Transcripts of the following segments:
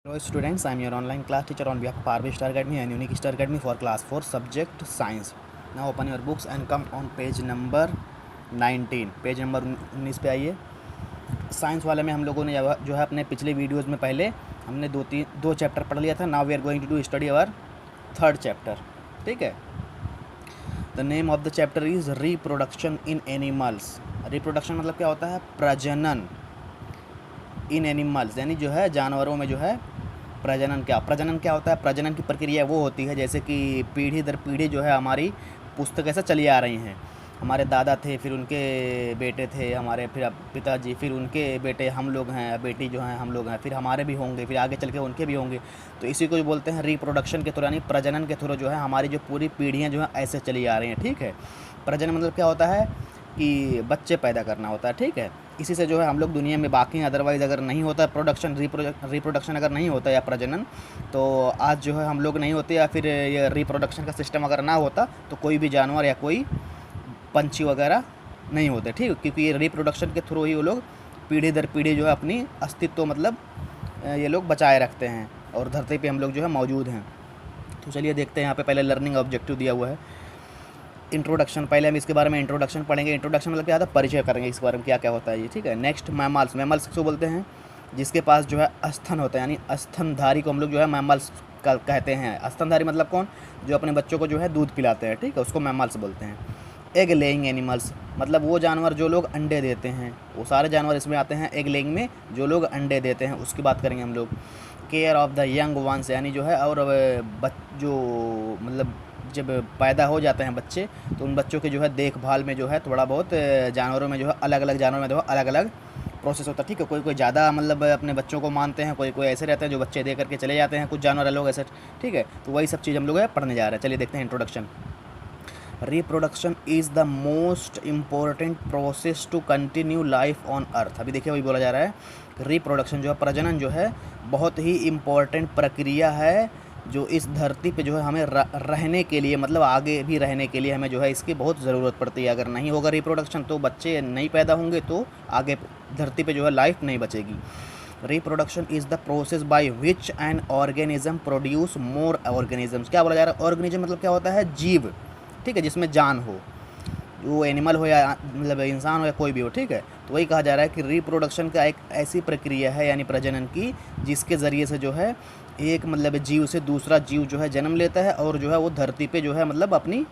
Hello students, I am your online class teacher on behalf of RB Star Academy and Unique Star Academy for class 4 subject science. Now open your books and come on page number 19. Page number 19 पे आइए। Science वाले में हम लोगों ने जो है अपने पिछले वीडियोस में पहले हमने दो चैप्टर पढ़ लिया था। Now we are going to do study our third chapter. ठीक है। The name of the chapter is reproduction in animals. Reproduction मतलब क्या होता है? प्रजनन। इन एनिमल्स यानी जो है जानवरों में जो है प्रजनन क्या होता है? प्रजनन की प्रक्रिया वो होती है जैसे कि पीढ़ी दर पीढ़ी जो है हमारी पुस्तकें से चली आ रही हैं। हमारे दादा थे, फिर उनके बेटे थे, हमारे फिर अब पिताजी, फिर उनके बेटे, हम लोग हैं, बेटी जो हैं हम लोग हैं, फिर हमारे भी होंगे, फिर आगे चल के उनके भी होंगे। तो इसी को जो बोलते हैं रिप्रोडक्शन के थ्रू, यानी प्रजनन के थ्रू जो है हमारी जो पूरी पीढ़ियाँ जो हैं ऐसे चली आ रही हैं। ठीक है। प्रजनन मतलब क्या होता है कि बच्चे पैदा करना होता है। ठीक है। इसी से जो है हम लोग दुनिया में बाकी हैं। अदरवाइज़ अगर नहीं होता रिप्रोडक्शन अगर नहीं होता या प्रजनन, तो आज जो है हम लोग नहीं होते, या फिर ये रिप्रोडक्शन का सिस्टम अगर ना होता तो कोई भी जानवर या कोई पंछी वगैरह नहीं होते। ठीक है। क्योंकि ये रिप्रोडक्शन के थ्रू ही वो लोग पीढ़ी दर पीढ़ी जो है अपनी अस्तित्व मतलब ये लोग बचाए रखते हैं और धरती पे हम लोग जो है मौजूद हैं। तो चलिए देखते हैं। यहाँ पे पहले लर्निंग ऑब्जेक्टिव दिया हुआ है। इंट्रोडक्शन, पहले हम इसके बारे में इंट्रोडक्शन पढ़ेंगे। इंट्रोडक्शन मतलब क्या होता है? परिचय करेंगे इस बारे में क्या क्या होता है ये। ठीक है। Next mammals. मैमल्स किसको बोलते हैं? जिसके पास जो है स्तन होता है, यानी स्तनधारी को हम लोग जो है मैमल्स कहते हैं। स्तनधारी मतलब कौन? जो अपने बच्चों को जो है दूध पिलाते हैं। ठीक है, उसको मैमल्स बोलते हैं। एग लेइंग एनिमल्स मतलब वो जानवर जो लोग अंडे देते हैं। वो सारे जानवर इसमें आते हैं एग लेइंग में, जो लोग अंडे देते हैं उसकी बात करेंगे हम लोग। Care of the young ones यानी जो है और जो मतलब जब पैदा हो जाते हैं बच्चे, तो उन बच्चों के जो है देखभाल में जो है थोड़ा बहुत जानवरों में जो है अलग अलग जानवरों में जो है अलग अलग प्रोसेस होता है। ठीक है। कोई कोई ज़्यादा मतलब अपने बच्चों को मानते हैं, कोई कोई ऐसे रहते हैं जो बच्चे दे करके चले जाते हैं, कुछ जानवर लोग ऐसे। ठीक है। तो वही सब चीज़ हम लोग है पढ़ने जा रहे हैं। चलिए देखते हैं introduction. Reproduction is the most important process to continue life on earth. अभी देखिए वही बोला जा रहा है। रिप्रोडक्शन जो है, प्रजनन जो है, बहुत ही इम्पोर्टेंट प्रक्रिया है जो इस धरती पे जो है हमें रहने के लिए, मतलब आगे भी रहने के लिए हमें जो है इसकी बहुत ज़रूरत पड़ती है। अगर नहीं होगा रिप्रोडक्शन तो बच्चे नहीं पैदा होंगे, तो आगे धरती पे जो है लाइफ नहीं बचेगी। Reproduction is the process by which an organism produce more organisms. क्या बोला जा रहा है? ऑर्गेनिज्म मतलब क्या होता है? जीव। ठीक है। जिसमें जान हो, वो एनिमल हो या मतलब इंसान हो या कोई भी हो। ठीक है। तो वही कहा जा रहा है कि रिप्रोडक्शन का एक ऐसी प्रक्रिया है यानी प्रजनन की, जिसके ज़रिए से जो है एक मतलब जीव से दूसरा जीव जो है जन्म लेता है और जो है वो धरती पे जो है मतलब अपनी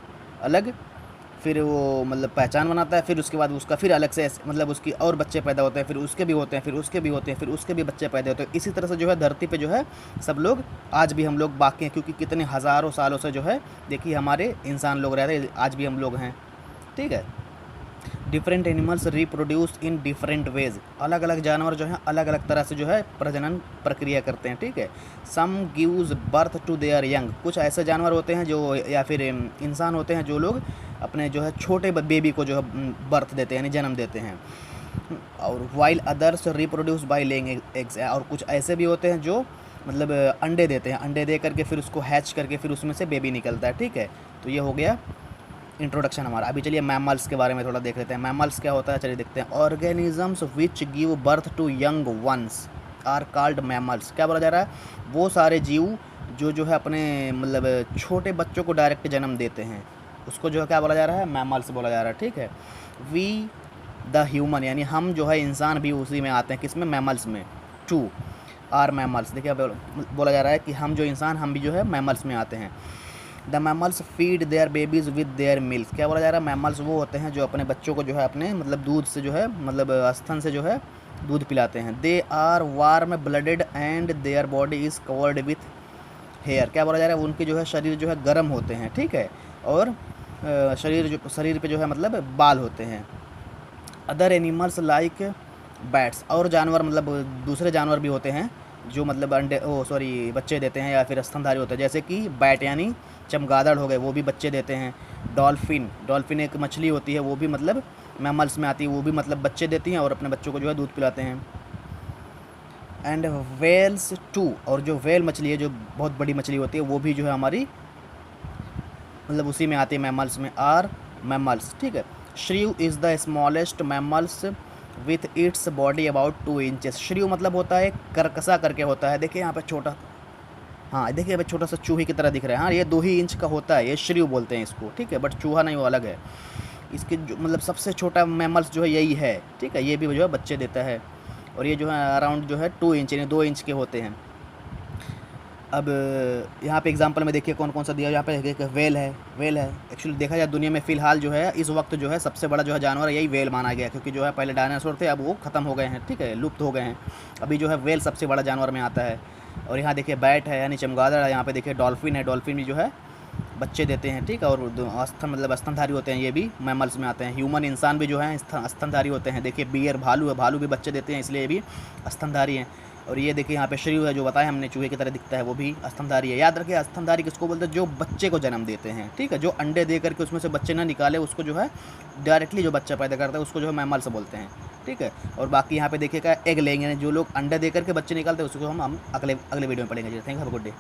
अलग फिर वो मतलब पहचान बनाता है। फिर उसके बाद उसका फिर अलग से मतलब उसकी और बच्चे पैदा होते हैं, फिर उसके भी होते हैं, फिर उसके भी होते हैं, फिर उसके भी बच्चे पैदा होते हैं। इसी तरह से जो है धरती पे जो है सब लोग आज भी हम लोग बाकी हैं, क्योंकि कितने हज़ारों सालों से जो है देखिए हमारे इंसान लोग रहते हैं, आज भी हम लोग हैं। ठीक है। Different animals reproduce in different ways. अलग अलग जानवर जो हैं अलग अलग तरह से जो है प्रजनन प्रक्रिया करते हैं। ठीक है। Some gives birth to their young. कुछ ऐसे जानवर होते हैं जो या फिर इंसान होते हैं जो लोग अपने जो है छोटे बेबी को जो है बर्थ देते हैं यानी जन्म देते हैं। और while others reproduce by laying eggs. और कुछ ऐसे भी होते हैं जो मतलब अंडे देते हैं, अंडे दे करके फिर उसको हैच करके फिर उसमें से बेबी निकलता है। ठीक है। तो ये हो गया इंट्रोडक्शन हमारा। अभी चलिए मैमल्स के बारे में थोड़ा देख लेते हैं। मैमल्स क्या होता है चलिए देखते हैं। Organisms which give birth to young ones are called mammals. क्या बोला जा रहा है? वो सारे जीव जो है अपने मतलब छोटे बच्चों को डायरेक्ट जन्म देते हैं, उसको जो है क्या बोला जा रहा है? मैमल्स बोला जा रहा है। ठीक है। वी द ह्यूमन यानी हम जो है इंसान भी उसी में आते हैं। किसमें? मैमल्स में। Too are mammals. देखिए बोला जा रहा है कि हम जो इंसान हम भी जो है मैमल्स में आते हैं। The mammals feed there babies with their milk. क्या बोला जा रहा है? मैमल्स वो होते हैं जो अपने बच्चों को जो है अपने मतलब दूध से जो है मतलब स्तन से जो है दूध पिलाते हैं। They are warm blooded and their body is covered with hair. क्या बोला जा रहा है? उनके जो है शरीर जो है गर्म होते हैं। ठीक है। और शरीर पे जो है मतलब बाल होते हैं। Other animals like bats. और जानवर मतलब दूसरे जानवर भी होते हैं जो मतलब बच्चे देते हैं या फिर स्तनधारी होते हैं, जैसे कि बैट यानी चमगादड़ हो गए, वो भी बच्चे देते हैं। डॉल्फिन एक मछली होती है, वो भी मतलब मैमल्स में आती है, वो भी मतलब बच्चे देती हैं और अपने बच्चों को जो है दूध पिलाते हैं। And whales too. और जो वेल मछली है जो बहुत बड़ी मछली होती है, वो भी जो है हमारी मतलब उसी में आती है, मैमल्स में। Are mammals. ठीक है। Shrew is the smallest mammals with its body about 2 inches. Shrew मतलब होता है करकसा करके होता है। देखिए यहाँ पे छोटा, हाँ देखिए भाई छोटा सा चूहे की तरह दिख रहा है। हाँ ये 2 ही इंच का होता है, ये श्रीव बोलते हैं इसको, ठीक है। बट चूहा नहीं, वो अलग है। इसके जो मतलब सबसे छोटा मैमल्स जो है यही है, ठीक है। ये भी जो है बच्चे देता है, और ये जो है अराउंड जो है 2 इंच यानी 2 इंच के होते हैं। अब यहाँ पे एग्जांपल में देखिए कौन कौन सा दिया है। यहाँ पे एक वेल है, वेल है। एक्चुअली देखा जाए दुनिया में फ़िलहाल जो है इस वक्त जो है सबसे बड़ा जो है जानवर यही वेल माना गया, क्योंकि जो है पहले डायनासोर थे, अब वो ख़त्म हो गए हैं, ठीक है, लुप्त हो गए हैं। अभी जो है वेल सबसे बड़ा जानवर में आता है। और यहाँ देखिए बैट है यानी चमगादड़ है। यहाँ पे देखिए डॉल्फिन है, डॉल्फिन भी जो है बच्चे देते हैं, ठीक है। और मतलब स्तनधारी होते हैं, ये भी मैमल्स में आते हैं। ह्यूमन इंसान भी जो है स्तनधारी होते हैं। देखिए बियर भालू है, भालू भी बच्चे देते हैं, इसलिए ये भी स्तनधारी हैं। और ये देखिए यहाँ पे श्रीव है, जो बताया हमने चूहे की तरह दिखता है, वो भी स्तनधारी है। याद रखिए स्तनधारी किसको बोलते हैं, जो बच्चे को जन्म देते हैं, ठीक है। जो अंडे दे करके उसमें से बच्चे ना निकाले, उसको जो है डायरेक्टली जो बच्चा पैदा करता है उसको जो है मैमल्स बोलते हैं, ठीक है। और बाकी यहाँ पे देखिएगा एग लेंगे, जो लोग अंडे दे करके बच्चे निकालते हैं उसको हम अगले वीडियो में पढ़ेंगे। जी thank you, have a good day.